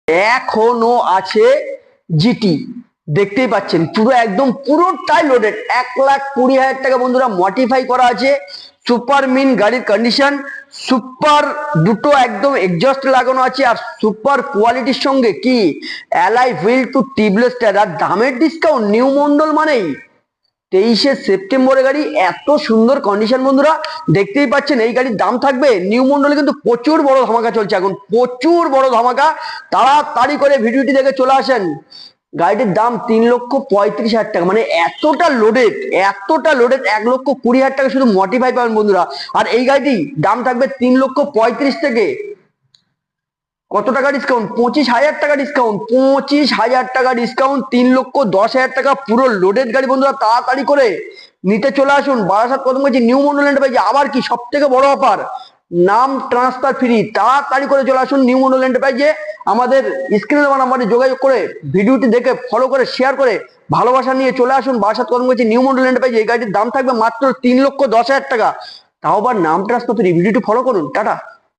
এখনো আছে জিটি, দেখতেই পাচ্ছেন পুরো একদম পুরোটাই লোডেড। 1,20,000 টাকা বন্ধুরা মডিফাই করা আছে। সুপার মিন গাড়ির কন্ডিশন, সুপার দুটো একদম এক্সস্ট লাগানো আছে, আর সুপার কোয়ালিটির সঙ্গে কি alloy wheel to tubeless tyre. আর দামের ডিসকাউন্ট নিউ মন্ডল মানেই 23শে সেপ্টেম্বরের গাড়ি, এত সুন্দর কন্ডিশন বন্ধুরা দেখতেই পাচ্ছেন। এই গাড়ির দাম থাকবে নিউ মন্ডলে, কিন্তু প্রচুর বড় ধামাকা চলছে এখন, প্রচুর বড় ধামাকা। তাড়াতাড়ি করে ভিডিওটি দেখে চলে আসেন। গাড়িটির দাম 3,35,000 টাকা, মানে এতটা লোডেড, এতটা লোডেড। 1,20,000 টাকা শুধু মডিফাই পাবেন বন্ধুরা। আর এই গাড়িটি দাম থাকবে 3,35,000 থেকে কত টাকা ডিসকাউন্ট, 25,000 টাকা ডিসকাউন্ট, 25,000 টাকা ডিসকাউন্ট, 3,10,000 টাকা পুরো লোডেড গাড়ি বন্ধুরা। তাড়াতাড়ি করে নিতে চলে আসুন বারাসাত কদমগাছি নিউ মন্ডল এন্টারপ্রাইজে। আবার কি সব থেকে বড় অফার, নাম ট্রান্সফার ফ্রি। তাড়াতাড়ি করে চলে আসুন নিউ মন্ডল এন্টারপ্রাইজে। আমাদের স্ক্রিনে দেওয়া নাম্বারে যোগাযোগ করে ভিডিওটি দেখে ফলো করে শেয়ার করে ভালোবাসা নিয়ে চলে আসুন বারাসাত কদমগাছি নিউ মন্ডল এন্টারপ্রাইজে। এই গাড়িটির দাম থাকবে মাত্র 3,10,000 টাকা, তাও আবার নাম ট্রান্সফার ফ্রি। ভিডিওটি ফলো করুন, টাটা।